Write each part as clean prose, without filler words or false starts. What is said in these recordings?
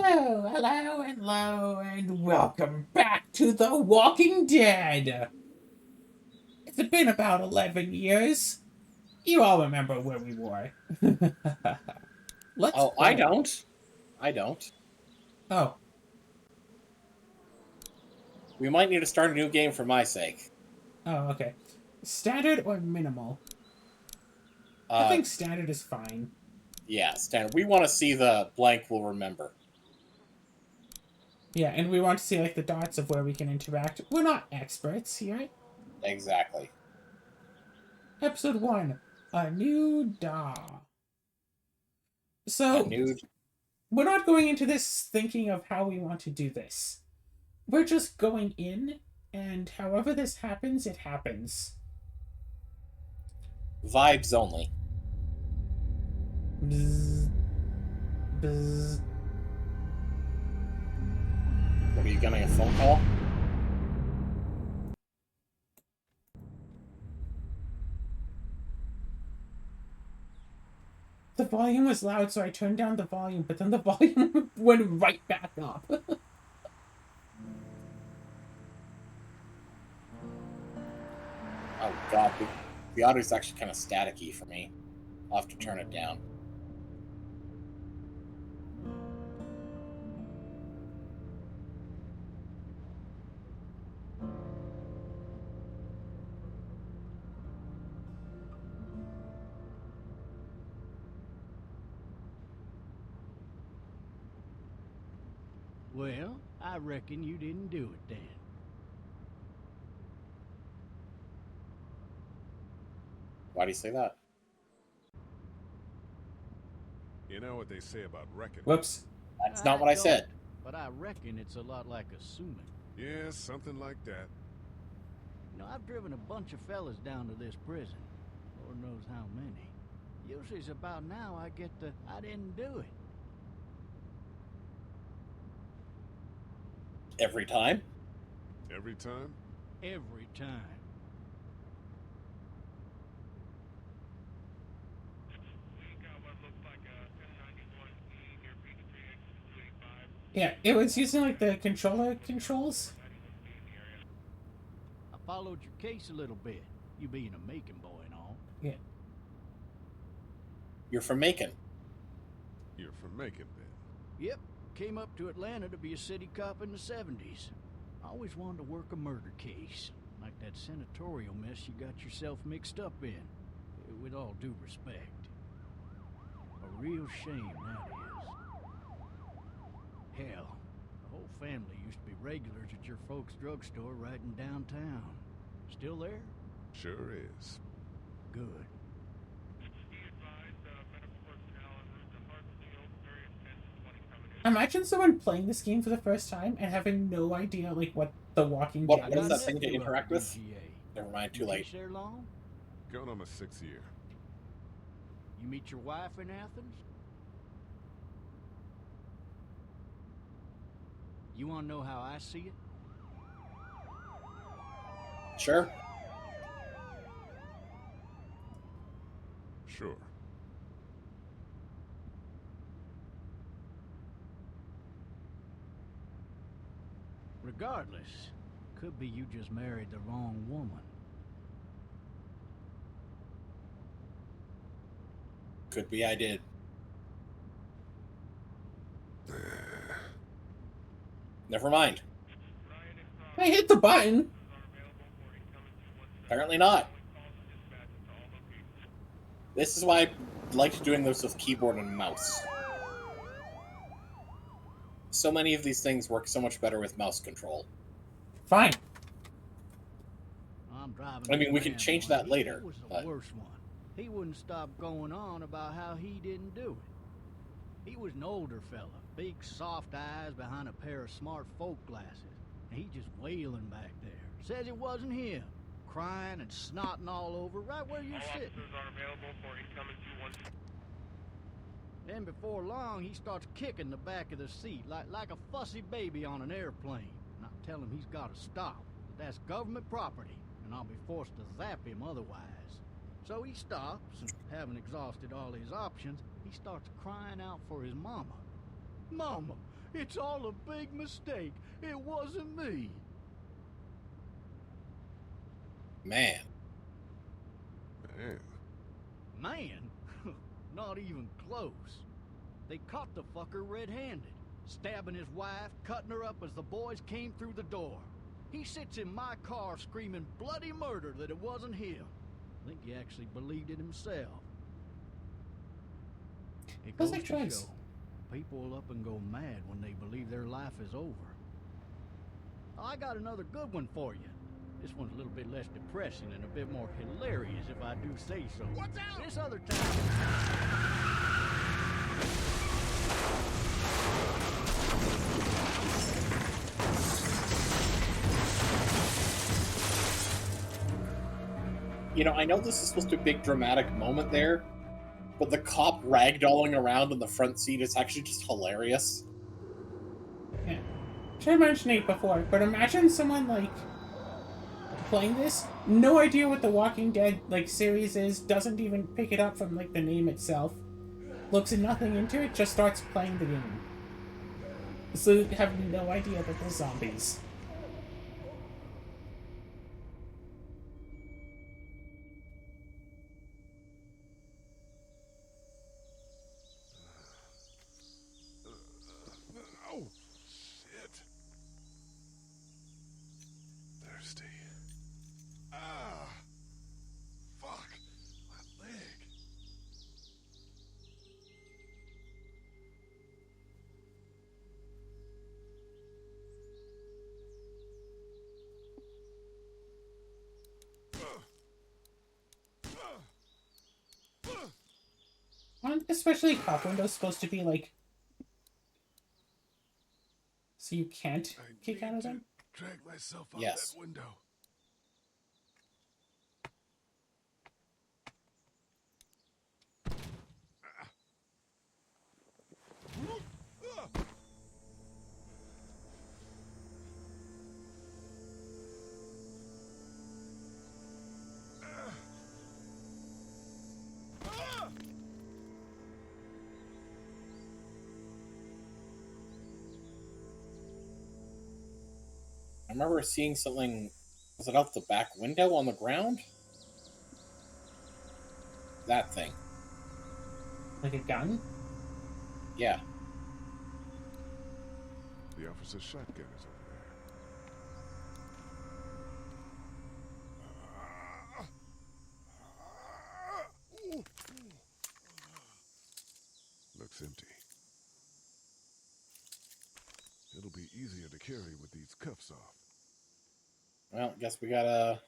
Hello, and welcome back to The Walking Dead. It's been about 11 years. You all remember where we were. Let's Oh, I play. don't. I don't. Oh, We might need to start a new game for my sake. okay. Standard or minimal? I Uh, think standard is fine. yeah, standard. We want to see the blank will remember. Yeah, and we want to see like the dots of where we can interact. We're not experts here. Exactly. Episode 1, A New Dawn. A So, new. we're not going into this thinking of how we want to do this. We're just going in, and however this happens, it happens. Vibes only. Bzz, bzz. What are you getting a phone call? The volume was loud, so I turned down the volume, but then the volume went right back up. Oh god, the audio's actually kind of staticky for me. I'll have to turn it down. Well, I reckon you didn't do it then. Why do you say that? You know what they say about reckoning? Whoops. That's not what I don't, said. But I reckon it's a lot like assuming. Yeah, something like that. You know, I've driven a bunch of fellas down to this prison. Lord knows how many. Usually it's about now I get the, I didn't do it. Every time? Every time? Every time. Yeah, it was using like the controller controls. I followed your case a little bit, you being a Macon boy and all. Yeah. You're from Macon. You're from Macon, then. Yep, came up to Atlanta to be a city cop in the 70s. I always wanted to work a murder case, like that senatorial mess you got yourself mixed up in. With all due respect. A real shame, that is. Hell, the whole family used to be regulars at your folks' drugstore right in downtown. Still there? Sure is. Good. Imagine someone playing this game for the first time and having no idea like what The Walking What Dead is that is. thing to Nephew up interact at with? DGA. Never mind, too You late. teach there long? Going on my 6th year. You meet your wife in Athens? You want to know how I see it? Sure. Sure. Regardless, could be you just married the wrong woman. Could be I did. Never mind. I hit the button. Apparently not. This is why I liked doing this with keyboard and mouse. So many of these things work so much better with mouse control. Fine. I'm driving. I mean, we this can man change one. that later, He was the but- worst one. He wouldn't stop going on about how he didn't do it. He was an older fella, big soft eyes behind a pair of smart folk glasses, and he just wailing back there. Says it wasn't him, crying and snotting all over right where you're sitting. Then before long, he starts kicking the back of the seat like a fussy baby on an airplane. And I tell him he's got to stop. That's government property, and I'll be forced to zap him otherwise. So he stops, and having exhausted all his options, he starts crying out for his mama. Mama, It's all a big mistake. It wasn't me. Man. Man. Man? Not even close. They caught the fucker red-handed, stabbing his wife, cutting her up as the boys came through the door. He sits in my car screaming bloody murder that it wasn't him. I think he actually believed it himself. It Those goes like to drugs. show, people will up and go mad when they believe their life is over. I got another good one for you. This one's a little bit less depressing and a bit more hilarious, if I do say so. Watch out! This other time... You know, I know this is supposed to be a big dramatic moment there, but the cop ragdolling around in the front seat is actually just hilarious. Yeah. Should have mentioned it before, but imagine someone like playing this, no idea what the Walking Dead like series is, doesn't even pick it up from like the name itself, looks nothing into it, just starts playing the game. So have no idea that they're zombies. Oh, shit. Thirsty. Ah. Fuck. My leg. Aren't especially cop windows supposed to be like so you can't kick out of them? Drag myself out Yes. that window. I remember seeing something. Was it out the back window on the ground? That thing. Like a gun? Yeah. The officer's shotgun is over there. Looks empty. It'll be easier to carry with these cuffs off. Well, guess we gotta.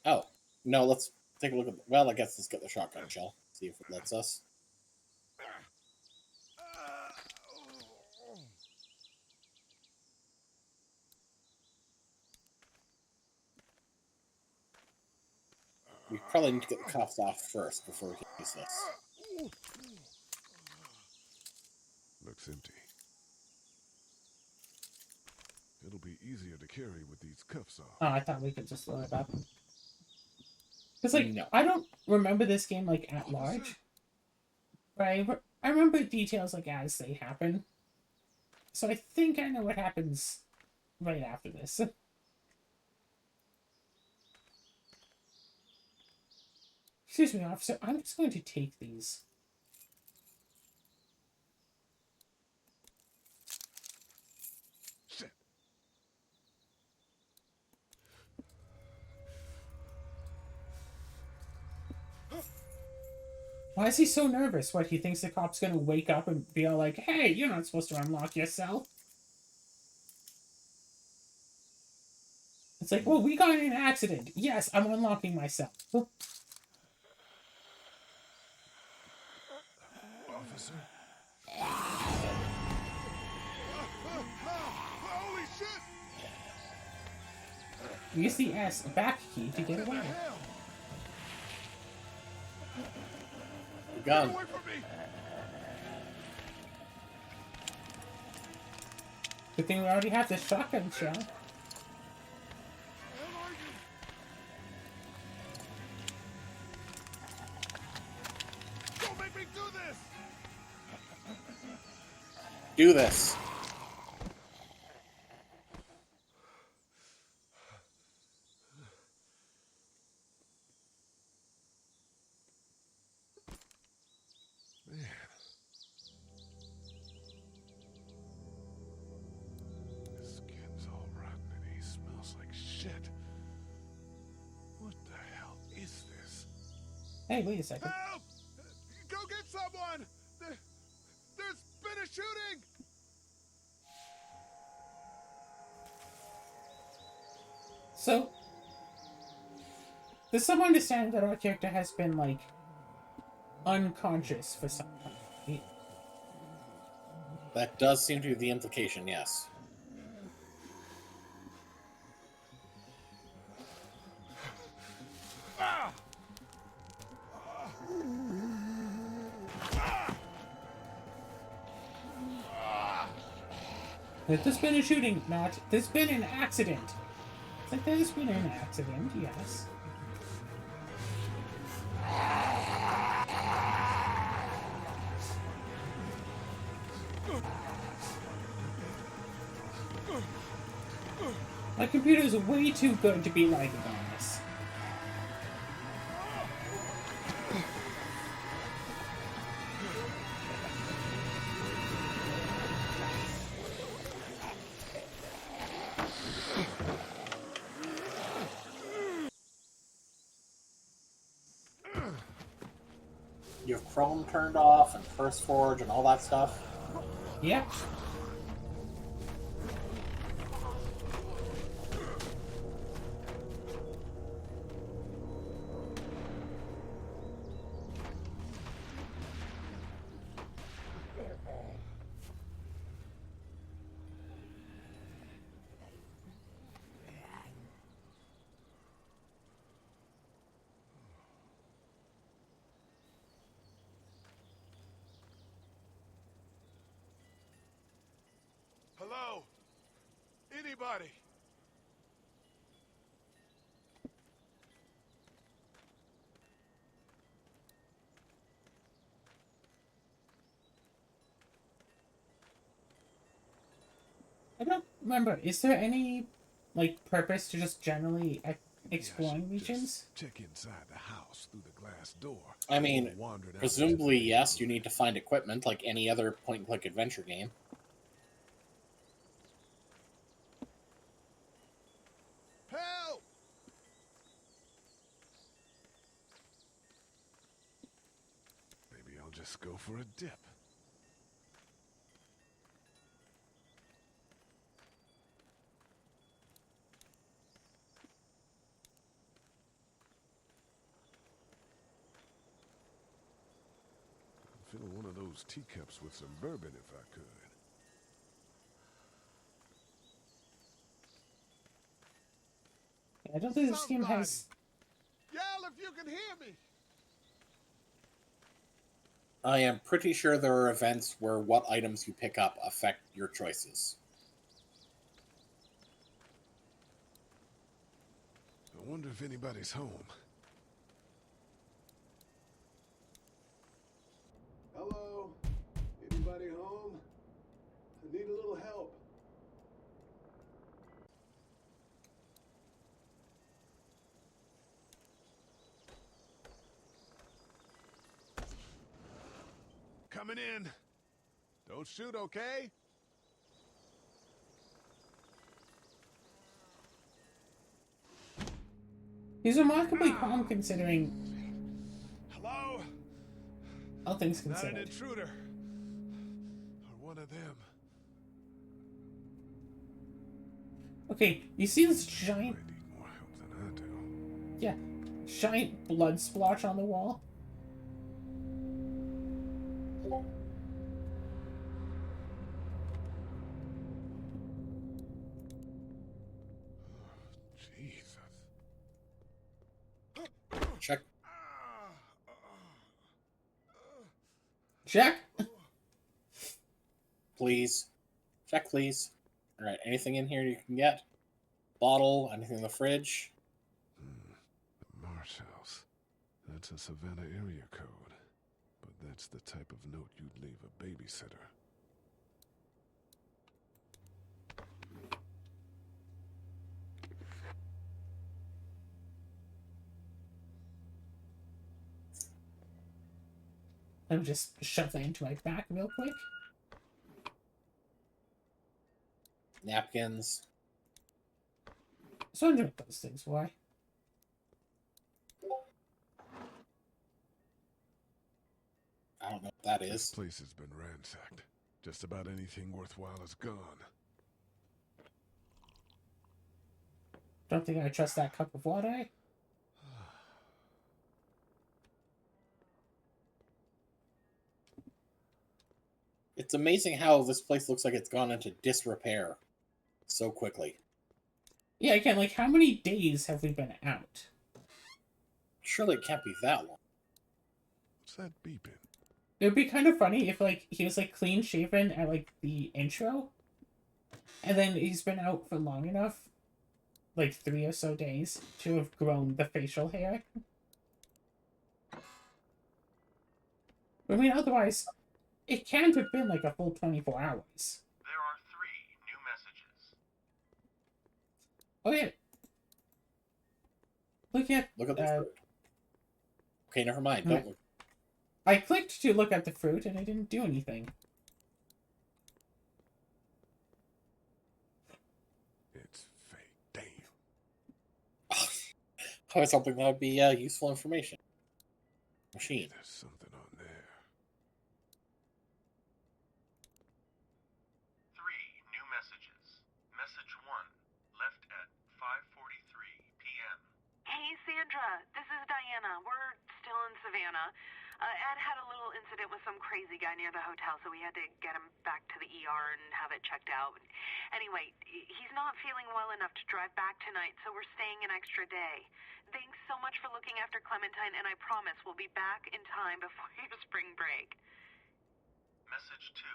Oh. No, let's take a look at. Well, I guess let's get the shotgun shell. See if it lets us. We probably need to get the cuffs off first before we can use this. Looks empty. It'll be easier to carry with these cuffs off. Oh, I thought we could just load it up. Because, like, No. I don't remember this game, like, at large. But I remember details, like, as they happen. So I think I know what happens right after this. Excuse me, officer. I'm just going to take these. Shit. Why is he so nervous? What, he thinks the cop's gonna wake up and be all like, hey, you're not supposed to unlock your cell? It's like, well, we got in an accident. Yes, I'm unlocking my cell. Officer? Holy shit! Use the S back key to get away. The gun. Get away from me! Good thing we already have the shotgun shell. Where are you? Don't make me do this! Do this. Man. His skin's all rotten and he smells like shit. What the hell is this? Hey, wait a second. Help! Go get someone! There's been a shooting! So, does someone understand that our character has been, like, unconscious for some time? Right? That does seem to be the implication, yes. There's been a shooting, Matt. There's been an accident. It's like, there's been an accident, yes. My computer's way too good to be lagging on this. You have Chrome turned off and Curse Forge and all that stuff. Yep. Hello? Anybody? I don't remember. Is there any, like, purpose to just generally exploring Maybe I should regions? just check inside the house through the glass door. I mean, Wandered out presumably, into the yes, you field. need to find equipment like any other point-and-click adventure game. Help! Maybe I'll just go for a dip. I'd fill one of those teacups with some bourbon if I could. I don't think this game has... Yell if you can hear me! I am pretty sure there are events where what items you pick up affect your choices. I wonder if anybody's home. Hello? Anybody home? I need a little help. Coming in. Don't shoot, okay? He's remarkably calm considering Hello? all things Not an considered. intruder. Or one of them. Okay, you see this giant, I need more help than I do. yeah, giant blood splotch on the wall? Jesus. Check. Check? Please. Check, please. Alright, anything in here you can get? Bottle, anything in the fridge? The Marsh House. That's a Savannah area code. But that's the type of note you'd leave a babysitter. Let me just shove that into my back real quick. Napkins. So I'm doing those things. Why? I don't know what that This is. place has been ransacked. Just about anything worthwhile is gone. Don't think I trust that cup of water. It's amazing how this place looks like it's gone into disrepair so quickly. Yeah, again, like, how many days have we been out? Surely it can't be that long. What's that beeping? It would be kind of funny if, like, he was, like, clean-shaven at, like, the intro, and then he's been out for long enough, like 3 or so days, to have grown the facial hair. I mean, otherwise, it can't have been, like, a full 24 hours. There are 3 new messages. Oh, yeah. Look at the fruit. Okay, never mind. Don't look. I clicked to look at the fruit, and I didn't do anything. It's fake. Damn. I was hoping that would be useful information. Machine. There's something on there. 3 new messages. Message 1, left at 5:43 p.m. Hey, Sandra. This is Diana. We're still in Savannah. Ed had a little incident with some crazy guy near the hotel, so we had to get him back to the ER and have it checked out. Anyway, he's not feeling well enough to drive back tonight, so we're staying an extra day. Thanks so much for looking after Clementine, and I promise we'll be back in time before your spring break. Message 2,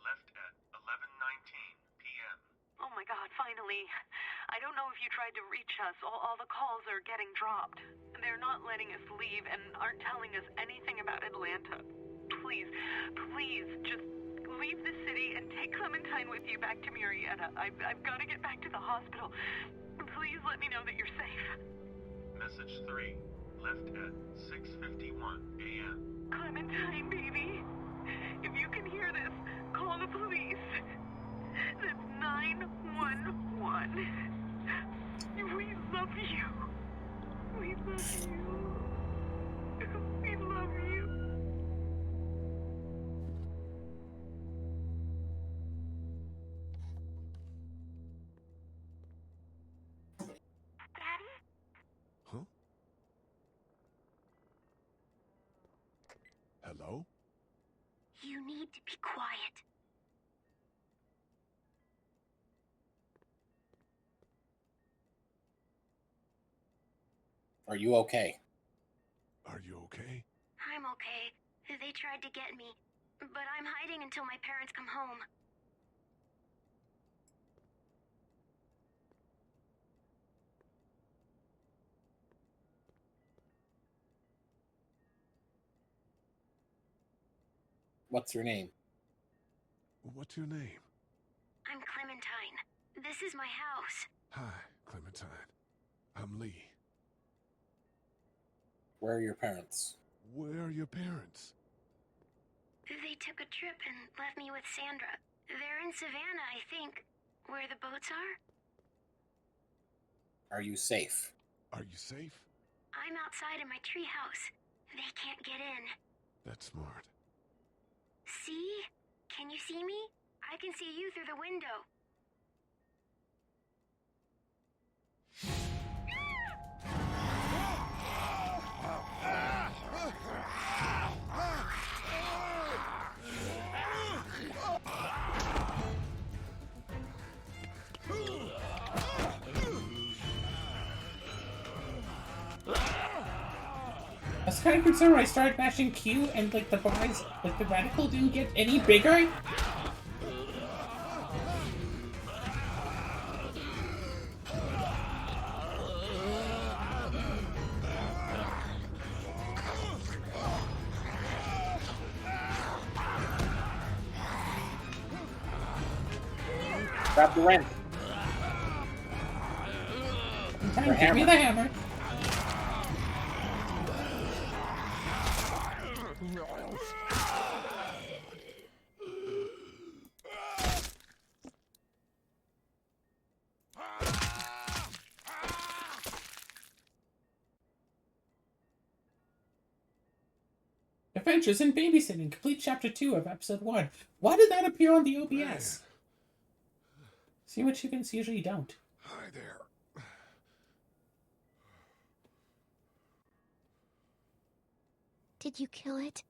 left at 11:19 p.m. Oh my God, finally. I don't know if you tried to reach us. All the calls are getting dropped. They're not letting us leave and aren't telling us anything about Atlanta. Please, please, just leave the city and take Clementine with you back to Murrieta. I've got to get back to the hospital. Please let me know that you're safe. Message 3, left at 6:51 a.m. Clementine, baby. If you can hear this, call the police. That's 911. We love you. We love you. We love you. Daddy? Huh? Hello? You need to be quiet. Are you okay? Are you okay? I'm okay. They tried to get me, but I'm hiding until my parents come home. What's your name? What's your name? I'm Clementine. This is my house. Hi, Clementine. I'm Lee. Where are your parents? Where are your parents? They took a trip and left me with Sandra. They're in Savannah, I think, where the boats are. Are you safe? Are you safe? I'm outside in my treehouse. They can't get in. That's smart. See? Can you see me? I can see you through the window. I was kind of concerned when I started mashing Q and, like, the bars, like, the reticle didn't get any bigger. Grab the wrench. Give me the hammer. Adventures in Babysitting, complete chapter 2 of episode 1. Why did that appear on the OBS? Man. See what chickens usually don't. Hi there. Did you kill it?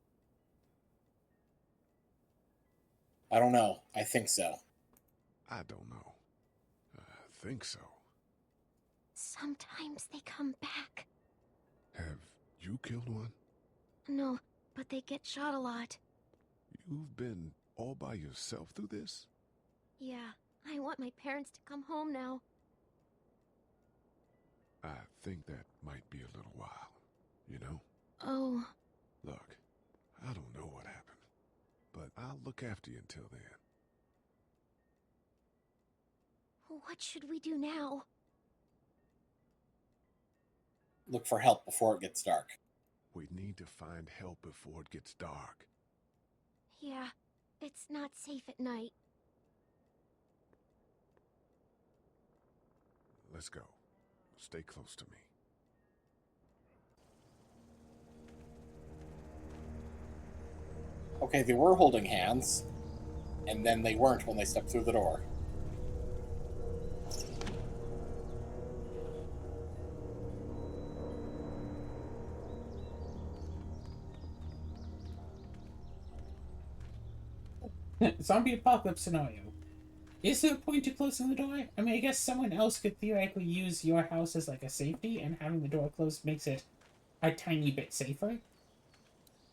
I don't know. I think so. I don't know. I think so. Sometimes they come back. Have you killed one? No, but they get shot a lot. You've been all by yourself through this? Yeah, I want my parents to come home now. I think that might be a little while, you know? Oh, Look, I don't know what happened, but I'll look after you until then. what should we do now? Look for help before it gets dark. We need to find help before it gets dark. Yeah, it's not safe at night. Let's go. Stay close to me. Okay, they were holding hands, and then they weren't when they stepped through the door. Zombie apocalypse scenario. Is there a point to closing the door? I mean, I guess someone else could theoretically use your house as like a safety, and having the door closed makes it a tiny bit safer.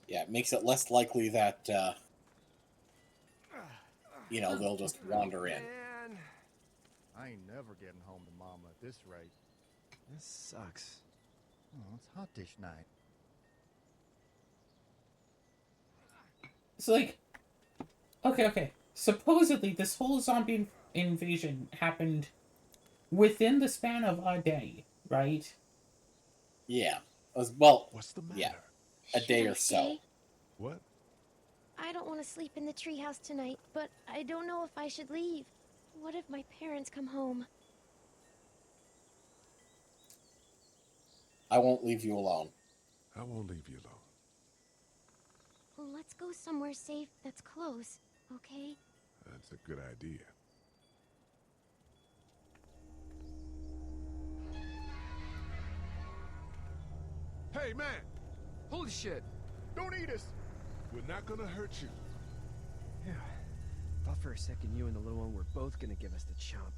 Yeah, it makes it less likely that, they'll just wander in. Man, I ain't never getting home to Mama at this rate. This sucks. Oh, it's hot dish night. So, like, okay. Supposedly, this whole zombie invasion happened within the span of a day, right? Yeah. What's the matter? Yeah. A day or so. Stay? What? I don't want to sleep in the treehouse tonight, but I don't know if I should leave. What if my parents come home? I won't leave you alone. I won't leave you alone. Well, let's go somewhere safe that's close, okay? That's a good idea. Hey, man! Holy shit! Don't eat us! We're not gonna hurt you. Yeah. Thought for a second you and the little one were both gonna give us the chomp.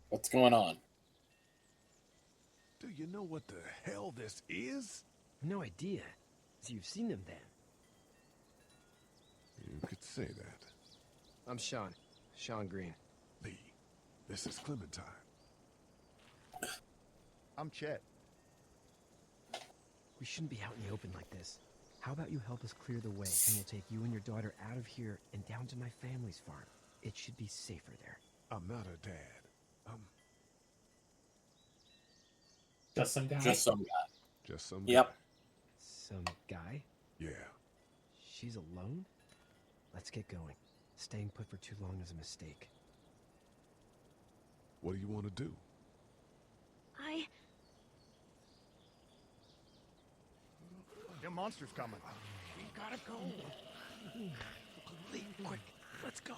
What's going on? Do you know what the hell this is? No idea. So you've seen them then? You could say that. I'm Sean. Sean Green. Lee, this is Clementine. I'm Chet. We shouldn't be out in the open like this. How about you help us clear the way, and we'll take you and your daughter out of here and down to my family's farm. It should be safer there. I'm not a dad. Just some guy. Just some guy. Just some Yep. guy. Some guy? Yeah. She's alone? Let's get going. Staying put for too long is a mistake. What do you want to do? The monster's coming. We gotta go. Lee, quick, let's go.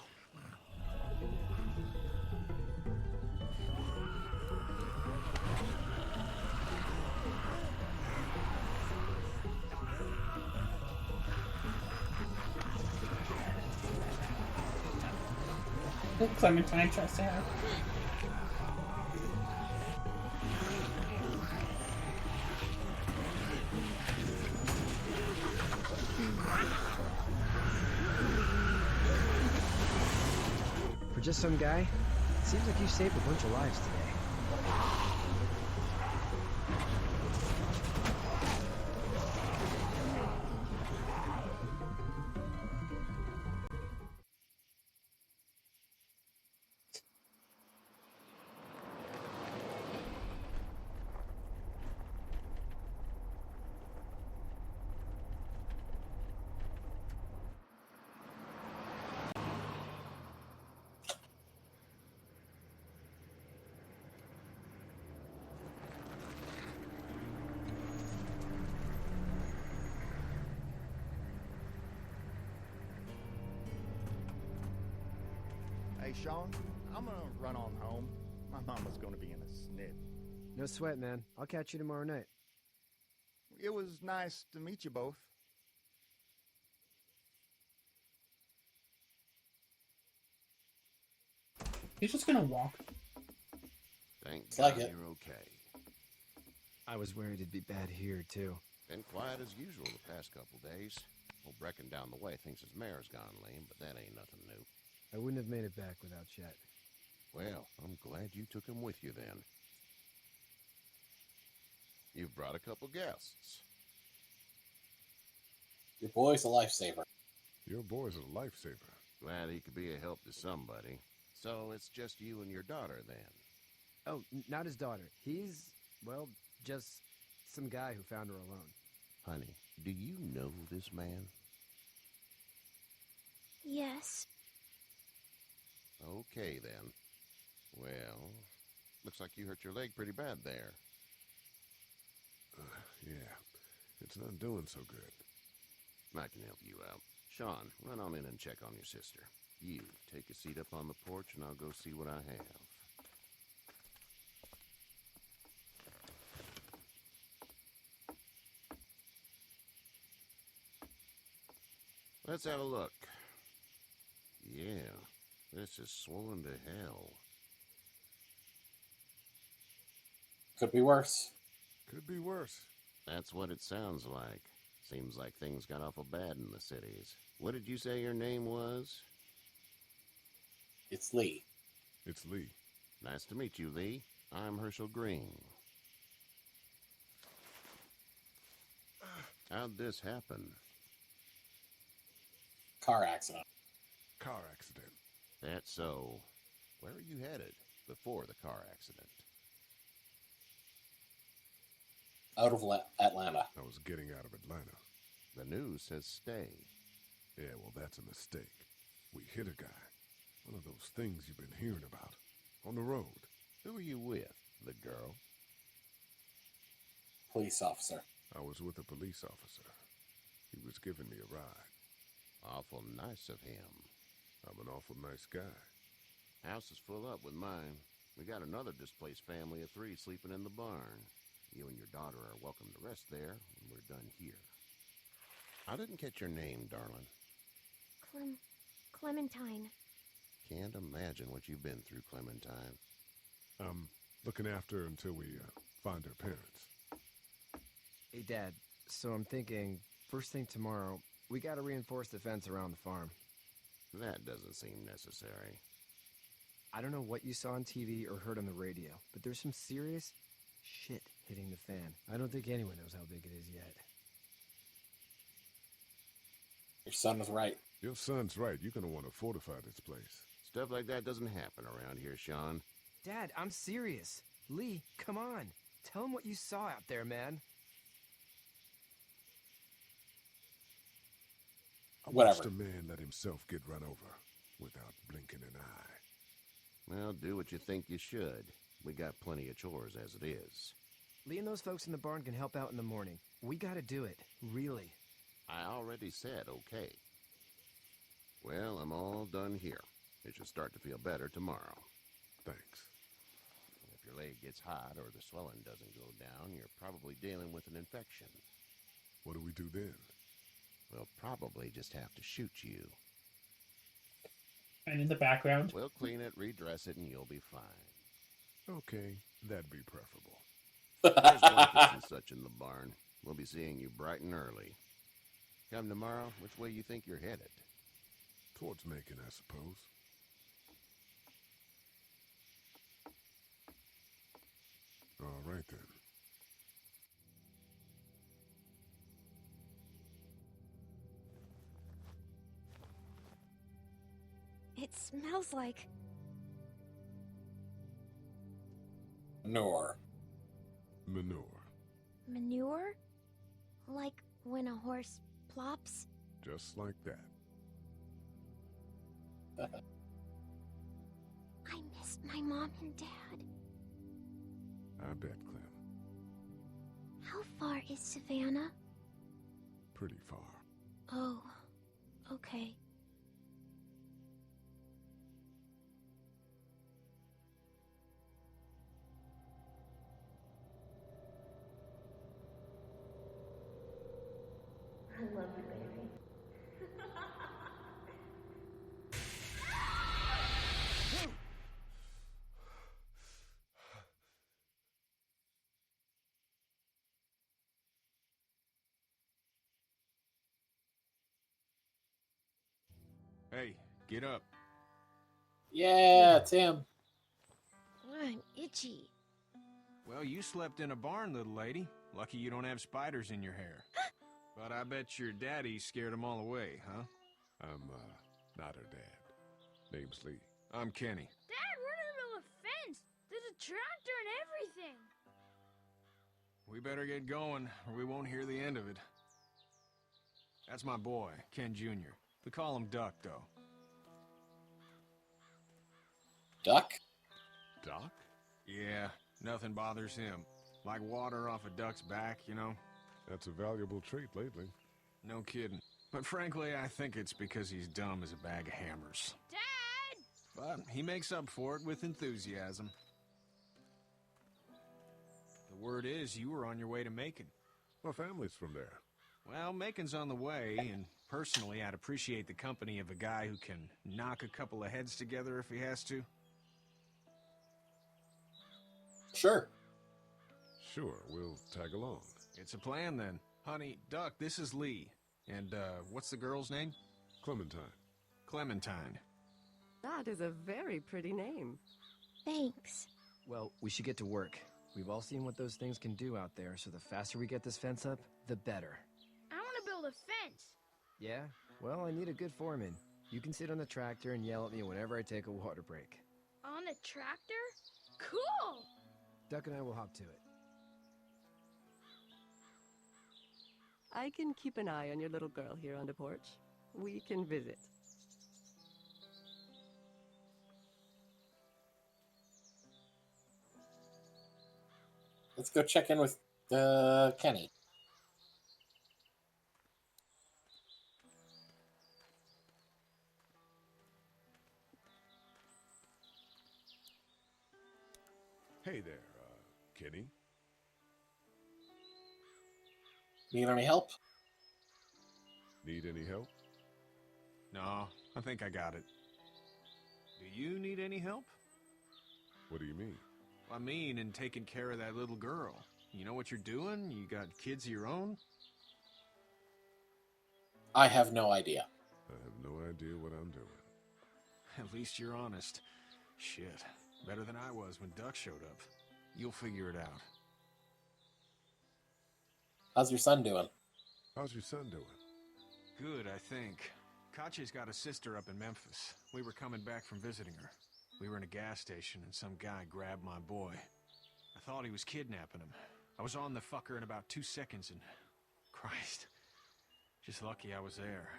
Clementine tries to have. For just some guy, it seems like you saved a bunch of lives today. Hey, Sean, I'm gonna run on home. My mama's gonna be in a snit. No sweat, man. I'll catch you tomorrow night. It was nice to meet you both. He's just gonna walk. Thank It's God like it. you're okay. I was worried it'd be bad here, too. Been quiet as usual the past couple days. Old Brecken down the way thinks his mare's gone lame, but that ain't nothing new. I wouldn't have made it back without Chet. Well, I'm glad you took him with you then. You've brought a couple guests. Your boy's a lifesaver. Your boy's a lifesaver. Glad he could be a help to somebody. So it's just you and your daughter then? Oh, not his daughter. He's, well, just some guy who found her alone. Honey, do you know this man? Yes. Okay then. Well, looks like you hurt your leg pretty bad there. Yeah, it's not doing so good. I can help you out. Sean, run on in and check on your sister. You, take a seat up on the porch and I'll go see what I have. Let's have a look. Yeah, this is swollen to hell. Could be worse. Could be worse. That's what it sounds like. Seems like things got awful bad in the cities. What did you say your name was? It's Lee. It's Lee. Nice to meet you, Lee. I'm Herschel Green. How'd this happen? Car accident. Car accident. That's so. Where are you headed before the car accident? Out of Atlanta. I was getting out of Atlanta. The news says stay. Yeah, well, that's a mistake. We hit a guy. One of those things you've been hearing about. On the road. Who are you with? The girl? Police officer. I was with a police officer. He was giving me a ride. Awful nice of him. I'm an awful nice guy. House is full up with mine. We got another displaced family of 3 sleeping in the barn. You and your daughter are welcome to rest there when we're done here. I didn't catch your name, darling. Clementine. Can't imagine what you've been through, Clementine. I'm looking after her until we find her parents. Hey, Dad, so I'm thinking, first thing tomorrow, we gotta reinforce the fence around the farm. That doesn't seem necessary. I don't know what you saw on TV or heard on the radio, but there's some serious shit hitting the fan. I don't think anyone knows how big it is yet. Your son was right. Your son's right. You're going to want to fortify this place. Stuff like that doesn't happen around here, Sean. Dad, I'm serious. Lee, come on. Tell him what you saw out there, man. I Whatever. watched a man let himself get run over without blinking an eye. Well, do what you think you should. We got plenty of chores as it is. Lee and those folks in the barn can help out in the morning. We gotta do it. Really. I already said okay. Well, I'm all done here. It should start to feel better tomorrow. Thanks. If your leg gets hot or the swelling doesn't go down, you're probably dealing with an infection. What do we do then? We'll probably just have to shoot you. And in the background, We'll clean it, redress it, and you'll be fine. Okay, that'd be preferable. There's blankets and such in the barn. We'll be seeing you bright and early. Come tomorrow, which way you think you're headed? Towards Macon, I suppose. All right, then. It smells like... Manure. Manure. manure? Like when a horse plops? Just like that. I miss my mom and dad. I bet, Clem. How far is Savannah? Pretty far. Oh, okay. Hey, get up. Yeah, it's him. I'm itchy. Well, you slept in a barn, little lady. Lucky you don't have spiders in your hair. But I bet your daddy scared them all away, huh? I'm, not her dad. Name's Lee. I'm Kenny. Dad, we're in the middle of a fence. There's a tractor and everything. We better get going, or we won't hear the end of it. That's my boy, Ken Jr. We call him Duck, though. Duck? Doc? Yeah, nothing bothers him. Like water off a duck's back, you know? That's a valuable trait lately. No kidding. But frankly, I think it's because he's dumb as a bag of hammers. Dad! But he makes up for it with enthusiasm. The word is you were on your way to Macon. My family's from there. Well, Macon's on the way, and personally, I'd appreciate the company of a guy who can knock a couple of heads together if he has to. Sure. Sure, we'll tag along. It's a plan, then. Honey, Duck, this is Lee. And, what's the girl's name? Clementine. Clementine. That is a very pretty name. Thanks. Well, we should get to work. We've all seen what those things can do out there, so the faster we get this fence up, the better. I want to build a fence. Yeah? Well, I need a good foreman. You can sit on the tractor and yell at me whenever I take a water break. On a tractor? Cool! Duck and I will hop to it. I can keep an eye on your little girl here on the porch. We can visit. Let's go check in with Kenny. Hey there, Kenny. Need any help? Need any help? No, I think I got it. Do you need any help? What do you mean? I mean, in taking care of that little girl. You know what you're doing? You got kids of your own? I have no idea. I have no idea what I'm doing. At least you're honest. Shit. Better than I was when Duck showed up. You'll figure it out. How's your son doing? How's your son doing? Good, I think. Katya's got a sister up in Memphis. We were coming back from visiting her. We were in a gas station and some guy grabbed my boy. I thought he was kidnapping him. I was on the fucker in about 2 seconds and... Christ. Just lucky I was there.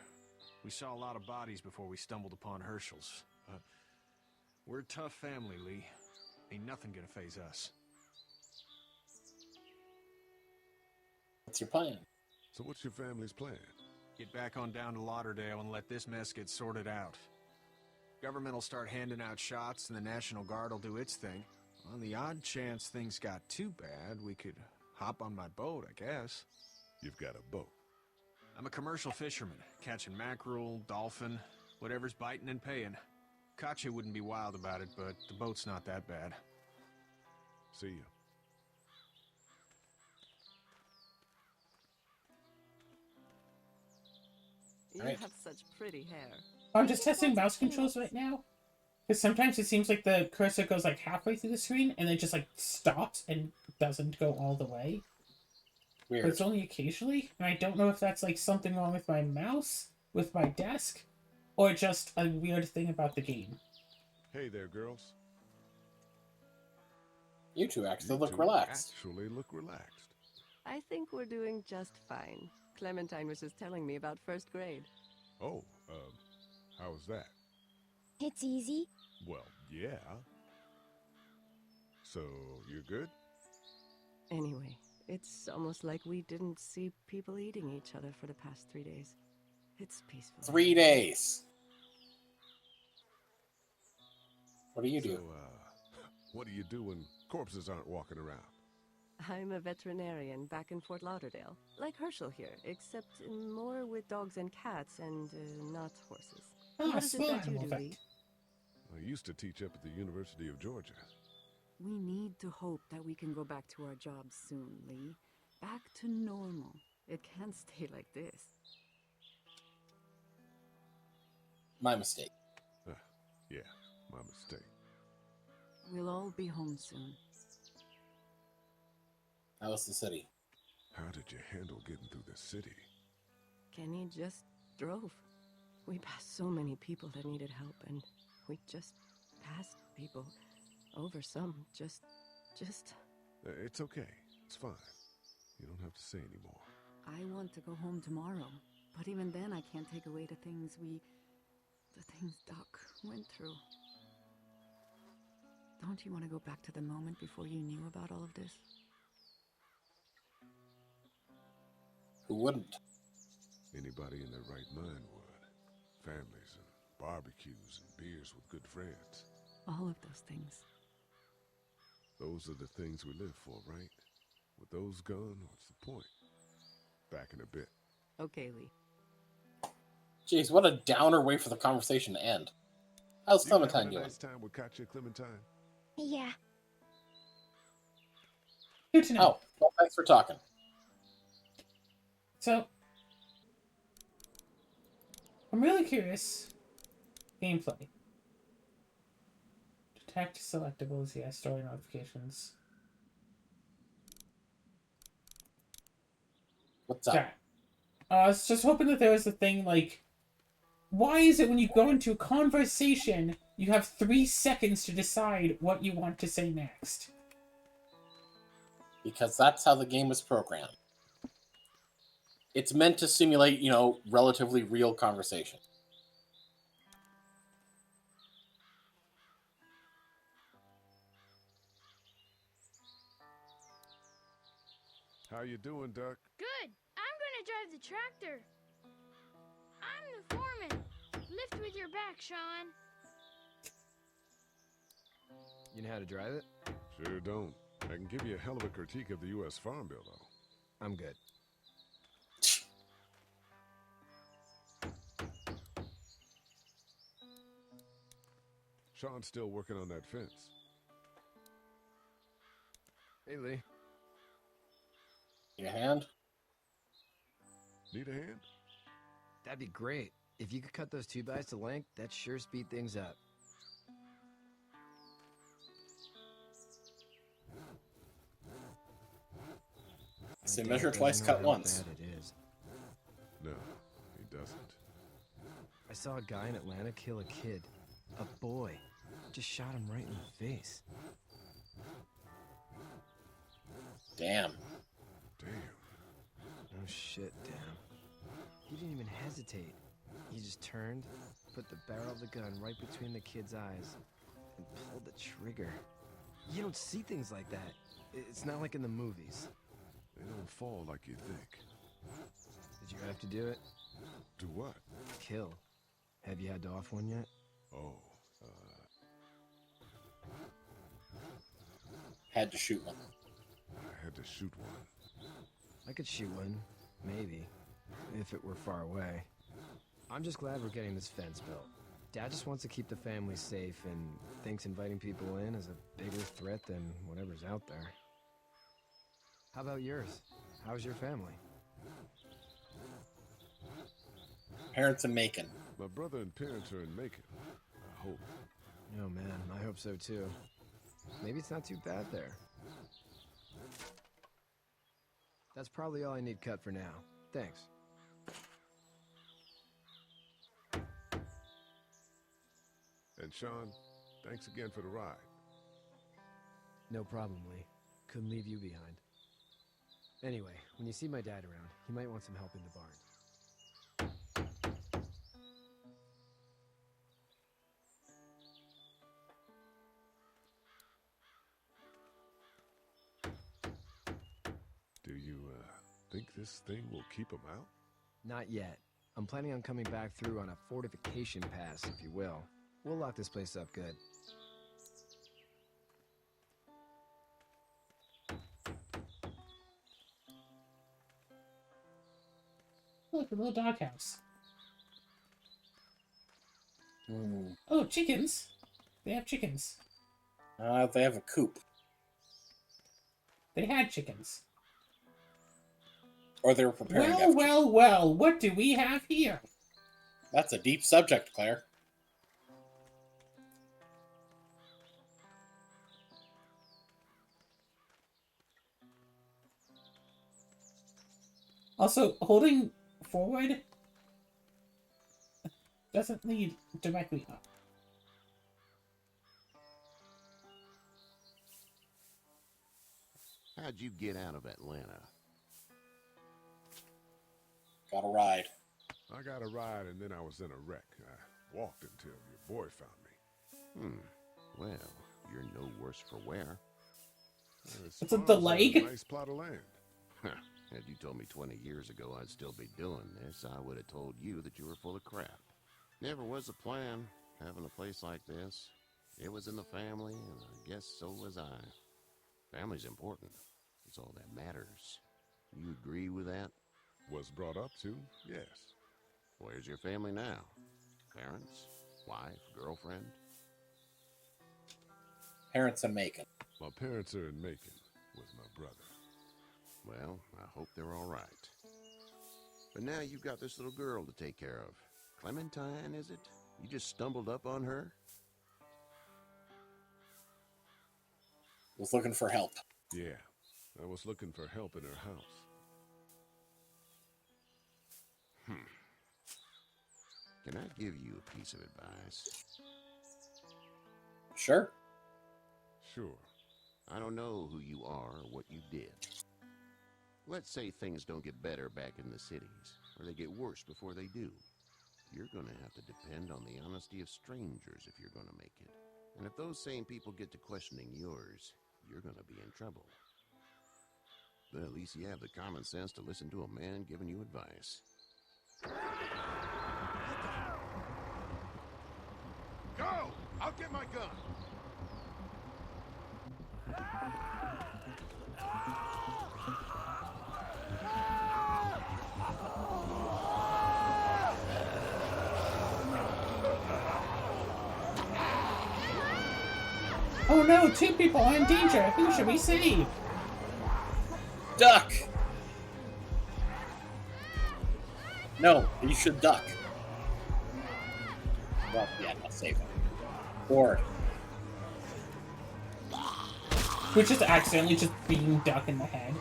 We saw a lot of bodies before we stumbled upon Herschel's. But we're a tough family, Lee. Ain't nothing gonna faze us. What's your plan? So what's your family's plan? Get back on down to Lauderdale and let this mess get sorted out. Government will start handing out shots and the National Guard will do its thing. On the odd chance things got too bad, we could hop on my boat, I guess. You've got a boat. I'm a commercial fisherman, catching mackerel, dolphin, whatever's biting and paying. Katya wouldn't be wild about it, but the boat's not that bad. See ya. You Right. have such pretty hair. I'm just testing mouse controls right now. Because sometimes it seems like the cursor goes like halfway through the screen and then just like stops and doesn't go all the way. Weird. But it's only occasionally, and I don't know if that's like something wrong with my mouse, with my desk, or just a weird thing about the game. Hey there, girls. You two actually You look two relaxed. Actually look relaxed. I think we're doing just fine. Clementine was just telling me about first grade. Oh, how was that? It's easy. Well, yeah. So, you're good? Anyway, it's almost like we didn't see people eating each other for the past 3 days. It's peaceful. 3 days. What do you do? So, what do you do when corpses aren't walking around? I'm a veterinarian back in Fort Lauderdale, like Herschel here, except more with dogs and cats and not horses. Ah, What is it small that you animal do, vet. Lee? I used to teach up at the University of Georgia. We need to hope that we can go back to our jobs soon, Lee. Back to normal. It can't stay like this. My mistake. Yeah, my mistake. We'll all be home soon. How was the city? How did you handle getting through the city? Kenny just drove. We passed so many people that needed help, and we just passed people. Over some, just... It's okay. It's fine. You don't have to say anymore. I want to go home tomorrow, but even then I can't take away the things Doc went through. Don't you want to go back to the moment before you knew about all of this? Who wouldn't? Anybody in their right mind would. Families and barbecues and beers with good friends. All of those things. Those are the things we live for, right? With those gone, what's the point? Back in a bit. Okay, Lee. Jeez, what a downer way for the conversation to end. How's Clementine having a doing? nice time with Katya, Clementine? Yeah. Good to know. Oh, well, thanks for talking. So, I'm really curious. Gameplay. Detect selectables, yeah, story notifications. What's up? Yeah. I was just hoping that there was a thing like, why is it when you go into a conversation, you have 3 seconds to decide what you want to say next? Because that's how the game is programmed. It's meant to simulate, relatively real conversation. How you doing, Duck? Good. I'm gonna drive the tractor. I'm the foreman. Lift with your back, Sean. You know how to drive it? Sure don't. I can give you a hell of a critique of the U.S. Farm Bill, though. I'm good. Sean's still working on that fence. Hey, Lee. Need a hand? Need a hand? That'd be great. If you could cut those 2x to length, that'd sure speed things up. Say My dad measure doesn't twice, know cut how once. bad it is. No, he doesn't. I saw a guy in Atlanta kill a kid. A boy. Just shot him right in the face. Damn. Oh shit, damn. He didn't even hesitate. He just turned, put the barrel of the gun right between the kid's eyes, and pulled the trigger. You don't see things like that. It's not like in the movies. They don't fall like you think. Did you have to do it? Do what? Kill. Have you had to off one yet? Oh, Had to shoot one. I had to shoot one. I could shoot one, maybe, if it were far away. I'm just glad we're getting this fence built. Dad just wants to keep the family safe and thinks inviting people in is a bigger threat than whatever's out there. How about yours? How's your family? Parents in Macon. My brother and parents are in Macon. I hope. Oh man, I hope so too. Maybe it's not too bad there. That's probably all I need cut for now. Thanks. And Sean, thanks again for the ride. No problem, Lee. Couldn't leave you behind. Anyway, when you see my dad around, he might want some help in the barn. Do you, think this thing will keep him out? Not yet. I'm planning on coming back through on a fortification pass, if you will. We'll lock this place up good. Look, a little doghouse. Hmm. Oh, chickens. They have chickens. They have a coop. They had chickens. Or they were preparing to Well, have well, well, what do we have here? That's a deep subject, Claire. Also, holding forward doesn't lead directly up. How'd you get out of Atlanta? Got a ride. I got a ride and then I was in a wreck. I walked until your boy found me. Well, you're no worse for wear. It's the leg? A nice plot of land. Had you told me 20 years ago I'd still be doing this, I would have told you that you were full of crap. Never was a plan, having a place like this. It was in the family, and I guess so was I. Family's important. It's all that matters. You agree with that? Was brought up to, yes. Where's your family now? Parents? Wife? Girlfriend? Parents in Macon. My parents are in Macon with my brother. Well, I hope they're all right. But now you've got this little girl to take care of. Clementine, is it? You just stumbled up on her? Was looking for help. Yeah, I was looking for help in her house. Can I give you a piece of advice? Sure. Sure. I don't know who you are or what you did. Let's say things don't get better back in the cities, or they get worse before they do. You're gonna have to depend on the honesty of strangers if you're gonna make it. And if those same people get to questioning yours, you're gonna be in trouble. But at least you have the common sense to listen to a man giving you advice. Go! I'll get my gun! Oh no, 2 people are in danger. Who should we save? Duck! No, you should duck. Well, yeah, not save him. Or Who just accidentally just beating Duck in the head.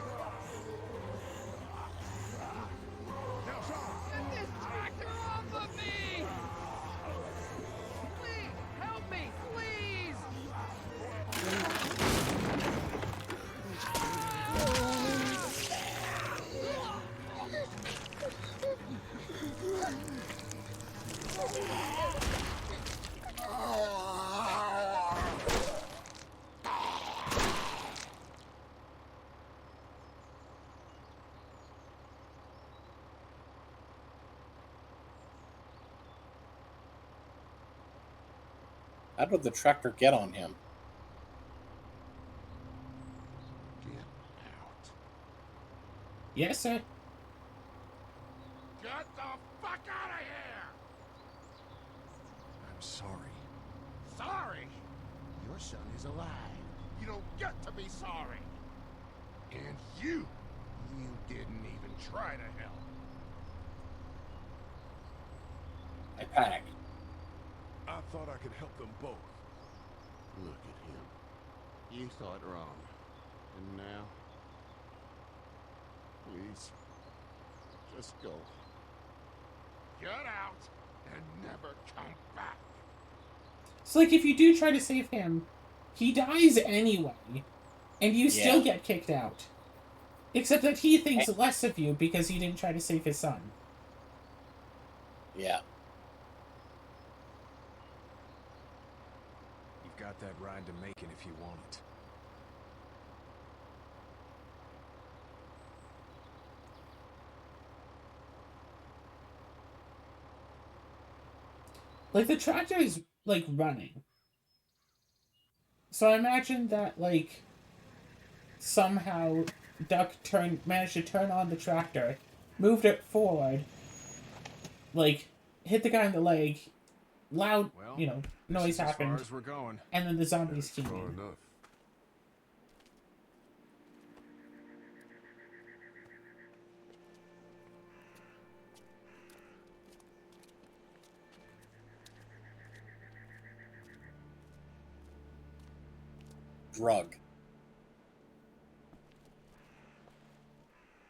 how did the tractor get on him? Get out. Yes, sir. Get the fuck out of here! I'm sorry. Sorry? Your son is alive. You don't get to be sorry. And you didn't even try to help. I panicked. I thought I could help them both. Look at him. You thought wrong. And now? Please. Just go. Get out and never come back. It's like if you do try to save him, he dies anyway, and you still get kicked out. Except that he thinks less of you because you didn't try to save his son. Yeah. You've got that ride to Macon if you want it. Like, the tractor is, like, running. So I imagine that, like, somehow Duck managed to turn on the tractor, moved it forward, like, hit the guy in the leg, loud, noise happened, As far as we're going. and then the zombies came in. Enough. Drug.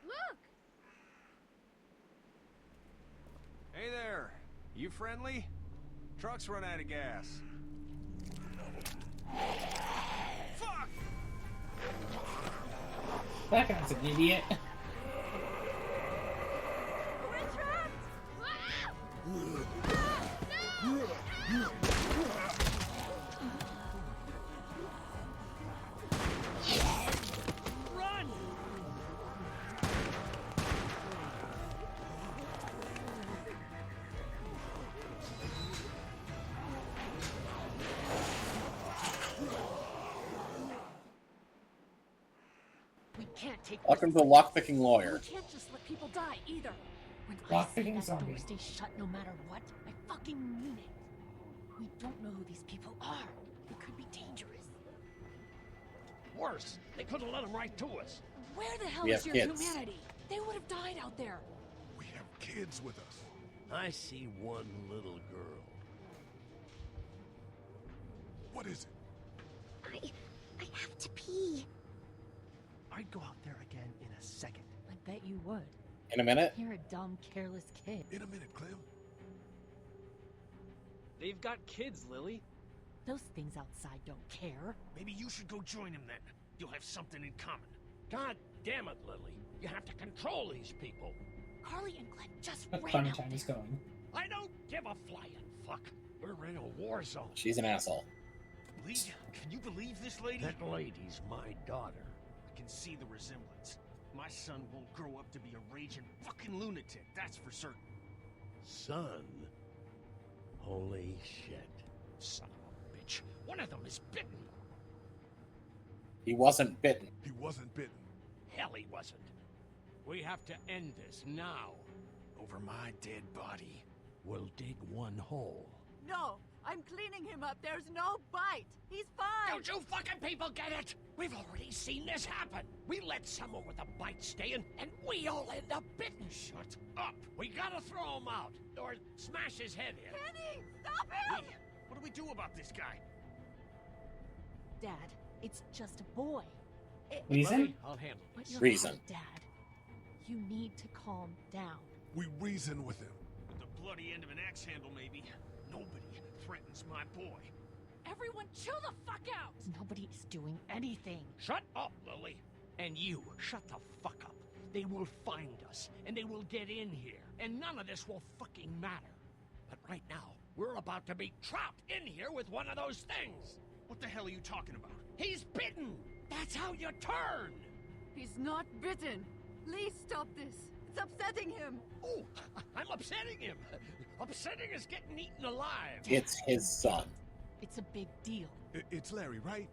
Look! friendly? Trucks run out of gas. Fuck! That guy's an idiot. Run! We can't take Welcome to the lockpicking lawyer. We can't just let people die either. When Lockpicking I say that zombie. door stays shut no matter what, I fucking mean it. We don't know who these people are. It could be dangerous. Worse, they could have let them right to us. Where the hell We is have your kids. humanity? They would have died out there. We have kids with us. I see one little girl. What is it? I have to pee. I'd go out there again in a second. I bet you would. In a minute? You're a dumb, careless kid. In a minute, Clem. They've got kids, Lily. Those things outside don't care. Maybe you should go join them then. You'll have something in common. God damn it, Lily. You have to control these people. Carly and Glenn just That ran fun out time is there. going. I don't give a flying fuck. We're in a war zone. She's an asshole. Lee, can you believe this lady? That lady's my daughter. I can see the resemblance. My son won't grow up to be a raging fucking lunatic, that's for certain. Son? Holy shit. Son of a bitch. One of them is bitten. He wasn't bitten. He wasn't bitten. Hell, he wasn't. We have to end this now. Over my dead body. We'll dig one hole. No, I'm cleaning him up. There's no bite. He's fine. Don't you fucking people get it? We've already seen this happen. We let someone with a bite stay in, and we all end up bitten. Shut up. We gotta throw him out, or smash his head in. Kenny, stop him! Lee, what do we do about this guy? Dad, it's just a boy. Reason? I'll handle But this. you're Reason. right, Dad. You need to calm down. We reason with him. With the bloody end of an axe handle, maybe. Nobody threatens my boy. Everyone chill the fuck out! Nobody is doing anything. Shut up, Lily. And you, shut the fuck up. They will find us, and they will get in here, and none of this will fucking matter. But right now, we're about to be trapped in here with one of those things. What the hell are you talking about? He's bitten. That's how you turn. He's not bitten. Lee, stop this. It's upsetting him. Oh, I'm upsetting him. Upsetting is getting eaten alive. It's his son. It's a big deal. It's Larry, right?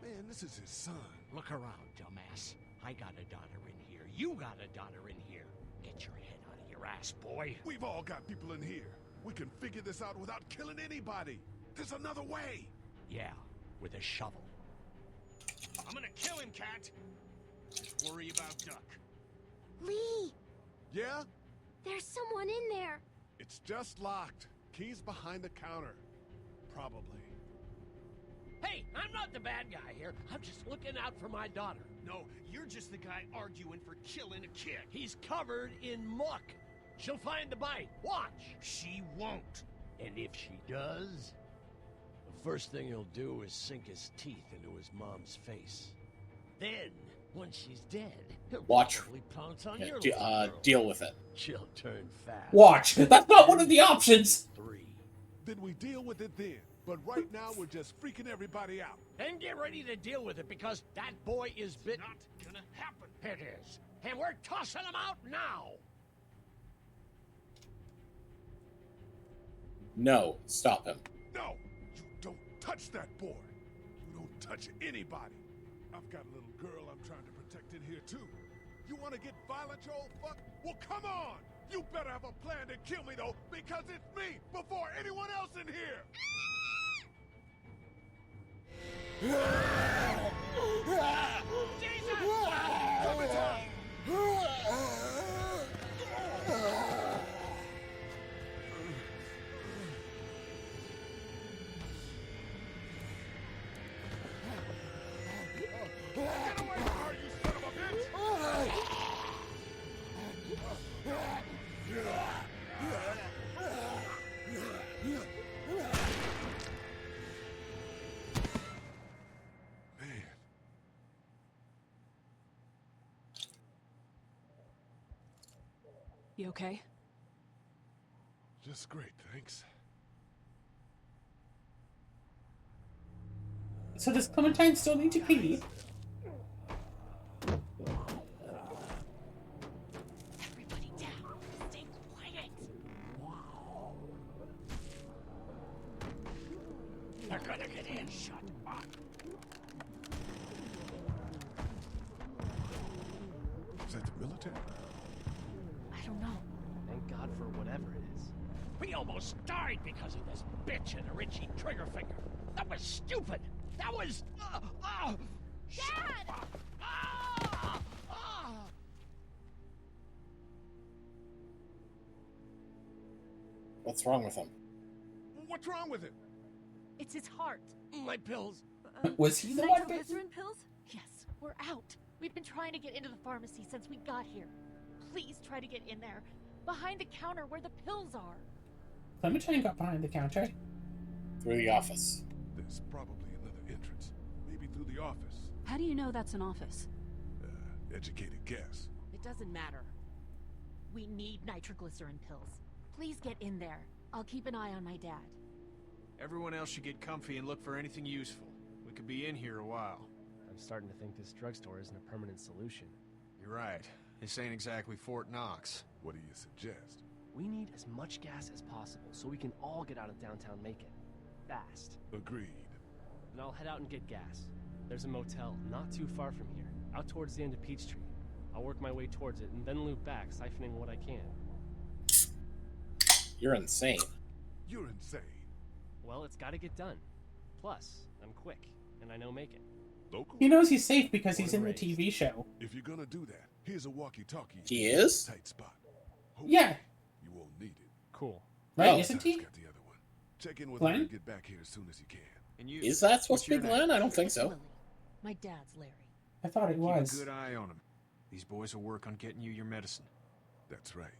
Man, this is his son. Look around, dumbass. I got a daughter in here. You got a daughter in here. Get your head out of your ass, boy. We've all got people in here. We can figure this out without killing anybody. There's another way. Yeah, with a shovel. I'm gonna kill him, Cat. Just worry about Duck. Lee, Yeah? there's someone in there. It's just locked. Key's behind the counter. Probably. Hey, I'm not the bad guy here. I'm just looking out for my daughter. No, you're just the guy arguing for killing a kid. He's covered in muck. She'll find the bite. Watch. She won't. And if she does, the first thing he'll do is sink his teeth into his mom's face. Then, once she's dead, he'll Watch. probably pounce on Yeah, your little girl. deal with it. She'll turn fat. Watch. That's not one of the options. 3. Then we deal with it then. But right now, we're just freaking everybody out. And get ready to deal with it because that boy is bitten. Not gonna happen. It is. And we're tossing him out now. No, stop him. No! You don't touch that boy. You don't touch anybody. I've got a little girl I'm trying to protect in here, too. You want to get violent, you old fuck? Well, come on! You better have a plan to kill me, though, because it's me before anyone else in here! Get away from her, you son of a bitch! You okay? Just great, thanks. So does Clementine still need to pee? Everybody down. Stay quiet. They're gonna get in. Shut up. Is that the military? I don't know. Thank God for whatever it is. We almost died because of this bitch and her itchy trigger finger. That was stupid. That was... Dad! What's wrong with him? What's wrong with him? It's his heart. My pills. Was he the one? Nitroglycerin pills? Yes, we're out. We've been trying to get into the pharmacy since we got here. Please try to get in there. Behind the counter where the pills are. Clementine got behind the counter. Through the office. There's probably another entrance. Maybe through the office. How do you know that's an office? Educated guess. It doesn't matter. We need nitroglycerin pills. Please get in there. I'll keep an eye on my dad. Everyone else should get comfy and look for anything useful. We could be in here a while. I'm starting to think this drugstore isn't a permanent solution. You're right. This ain't exactly Fort Knox. What do you suggest? We need as much gas as possible so we can all get out of downtown Macon. Fast. Agreed. Then I'll head out and get gas. There's a motel not too far from here, out towards the end of Peachtree. I'll work my way towards it and then loop back, siphoning what I can. You're insane. You're insane. Well, it's gotta get done. Plus, I'm quick, and I know Macon. Local? He knows he's safe because he's in the TV show. If you're gonna do that, here's a walkie-talkie. He is? Tight spot. Yeah. You won't need it. Cool. Right, Oh. isn't he? Got the other one. Check in with Glenn? her and get back here as soon as you can. And you, Is that supposed to be what's your Glenn? name? I don't think so. Lily. My dad's Larry. I thought it Keep was. a good eye on them. These boys will work on getting you your medicine. That's right.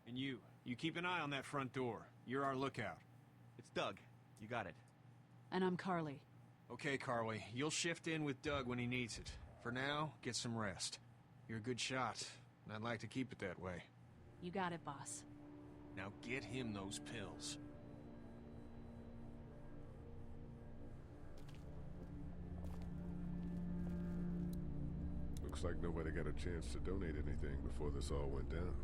And you keep an eye on that front door. You're our lookout. It's Doug. You got it. And I'm Carly. Okay, Carly. You'll shift in with Doug when he needs it. For now, get some rest. You're a good shot, and I'd like to keep it that way. You got it, boss. Now get him those pills. Looks like nobody got a chance to donate anything before this all went down.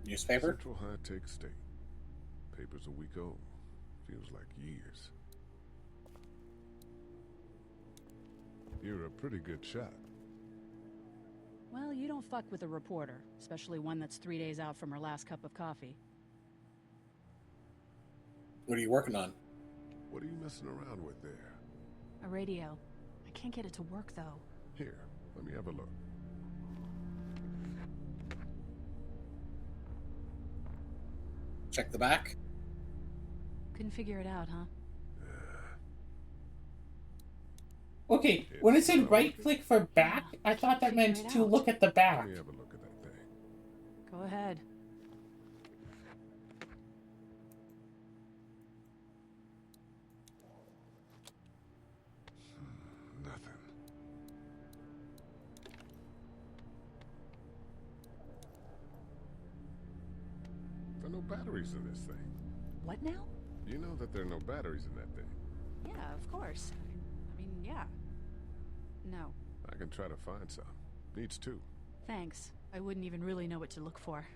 Newspaper? Central High Tech State. Paper's a week old. Feels like years. You're a pretty good shot. Well, you don't fuck with a reporter, especially one that's 3 days out from her last cup of coffee. What are you working on? What are you messing around with there? A radio. I can't get it to work, though. Here, let me have a look. Check the back. Couldn't figure it out, huh? Okay, when it said right click for back, I thought that meant to look at the back. Let me have a look at that thing. Go ahead. Nothing. There are no batteries in this thing. What now? You know that there are no batteries in that thing. Yeah, of course. I mean, yeah. No. I can try to find some. Needs two. Thanks. I wouldn't even really know what to look for.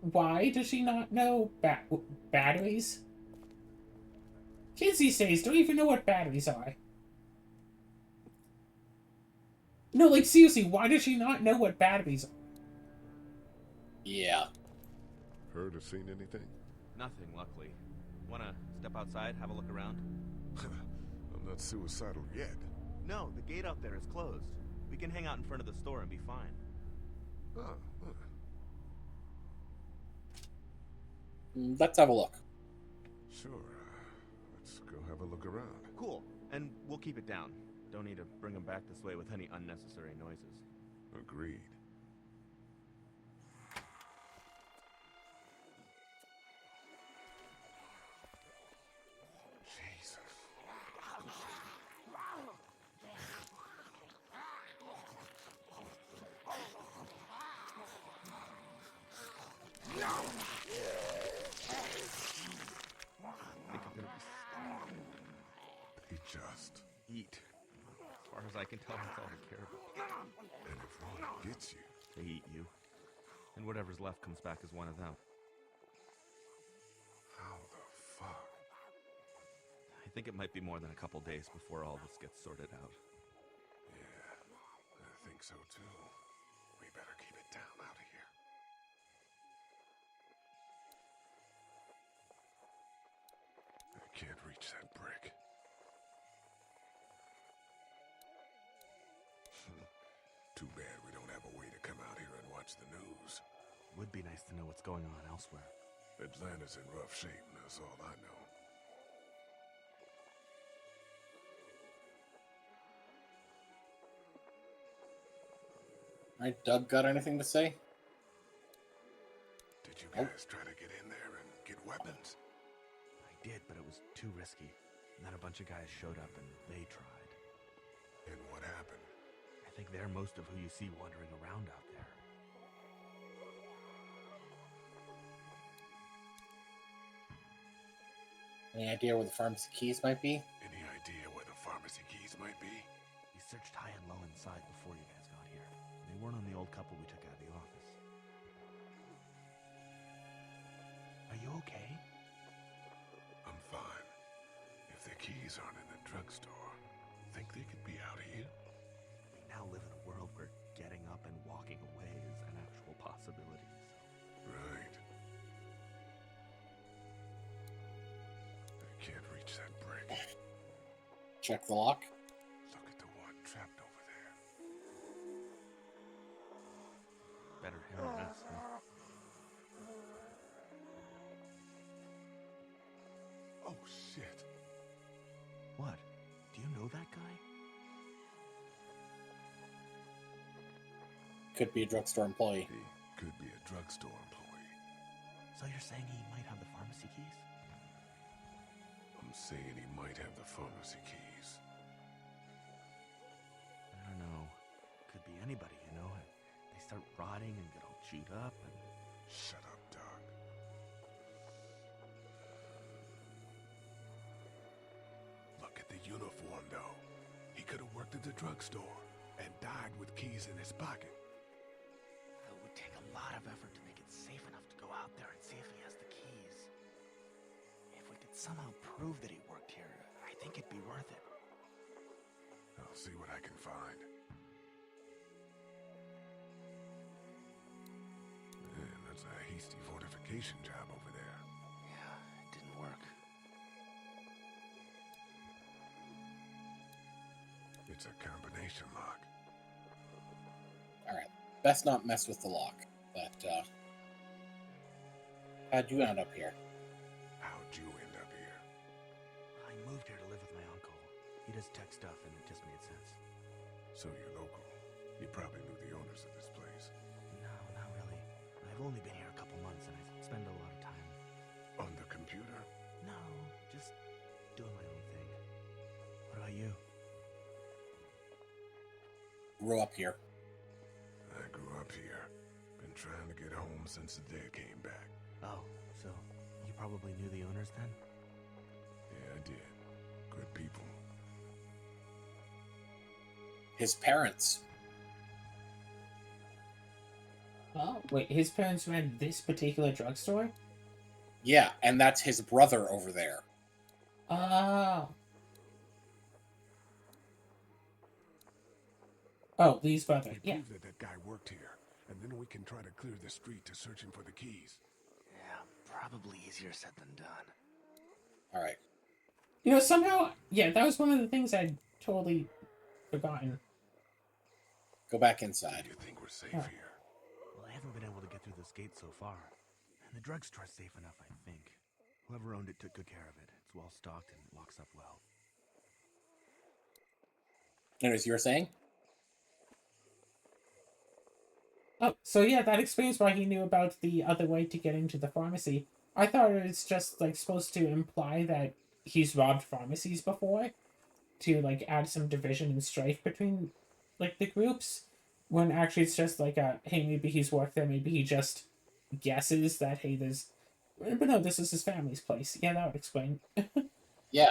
Why does she not know batteries? Kids these days don't even know what batteries are. No, like seriously, why does she not know what batteries are? Yeah. Heard or seen anything? Nothing, luckily. Wanna step outside, have a look around? I'm not suicidal yet. No, the gate out there is closed. We can hang out in front of the store and be fine. Let's have a look. Sure. Let's go have a look around. Cool. And we'll keep it down. Don't need to bring them back this way with any unnecessary noises. Agreed. I can tell that's all they care about. And if one gets you, They eat you. And whatever's left comes back as one of them. how the fuck? I think it might be more than a couple days before all this gets sorted out. Yeah, I think so too. We better keep it down out of here. I can't reach that brick. Too bad we don't have a way to come out here and watch the news. Would be nice to know what's going on elsewhere. Atlanta's in rough shape, and that's all I know. Alright, Doug, got anything to say? Did you guys try to get in there and get weapons? I did, but it was too risky. And then a bunch of guys showed up and they tried. And what happened? I think they're most of who you see wandering around out there. Any idea where the pharmacy keys might be? Any idea where the pharmacy keys might be? We searched high and low inside before you guys got here. They weren't on the old couple we took out of the office. Are you okay? I'm fine. If the keys aren't in the drugstore, think they could be out here? We now live in a world where getting up and walking away is an actual possibility. Right. I can't reach that brick. Check the lock. Look at the one trapped over there. Better him than us, huh? Oh, shit. What? Do you know that guy? Could be a drugstore employee. He could be a drugstore employee. So you're saying he might have the pharmacy keys? I'm saying he might have the pharmacy keys. I don't know. Could be anybody, you know? They start rotting and get all chewed up and... Shut up, Doug. Look at the uniform, though. He could have worked at the drugstore and died with keys in his pocket. It would take a lot of effort to make it safe enough to go out there and see if he has the keys. If we could somehow prove that he worked here, I think it'd be worth it. I'll see what I can find. Man, that's a hasty fortification job over there. Yeah, it didn't work. It's a combination lock. Alright. Best not mess with the lock. But, how'd you end up here? How'd you end up here? I moved here to live with my uncle. He does tech stuff and it just made sense. So you're local. You probably knew the owners of this place. No, not really. I've only been here a couple months and I spend a lot of time. On the computer? No, just doing my own thing. What about you? Grew up here. I grew up here. Been trying to get home since the dad came back. Oh, so you probably knew the owners then? Yeah, I did. Good people. His parents. Oh, wait, his parents ran this particular drugstore? Yeah, and that's his brother over there. Oh. Oh, Lee's brother. We Yeah. prove that guy worked here, and then we can try to clear the street to search him for the keys. Yeah, probably easier said than done. Alright. You know, somehow, yeah, that was one of the things I'd totally forgotten. Go back inside. You think we're safe Yeah. here? Well, I haven't been able to get through this gate so far. And the drugstore's safe enough, I think. Whoever owned it took good care of it. It's well stocked and it locks up well. Anyways, you were saying? Oh, so yeah, that explains why he knew about the other way to get into the pharmacy. I thought it was just, like, supposed to imply that he's robbed pharmacies before, to, like, add some division and strife between, like, the groups, when actually it's just like hey, maybe he's worked there, maybe he just guesses that, hey, there's... But no, this is his family's place. Yeah, that would explain. Yeah.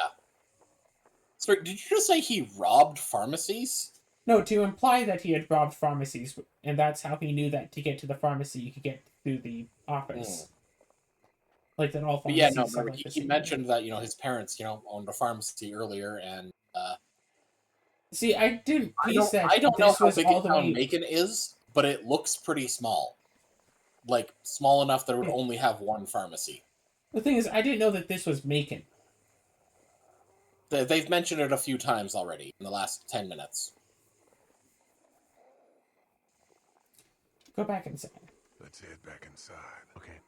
Sorry, did you just say he robbed pharmacies? No, to imply that he had robbed pharmacies, and that's how he knew that to get to the pharmacy, you could get through the office. Like that all But yeah, pharmacies no, have like the he same. mentioned that his parents owned a pharmacy earlier, and See, I didn't piece that I don't know this how was big all a the town way. Macon is, but it looks pretty small. Like small enough that it would only have one pharmacy. The thing is, I didn't know that this was Macon. They've mentioned it a few times already in the last 10 minutes. Go back inside. Let's head back inside. Okay.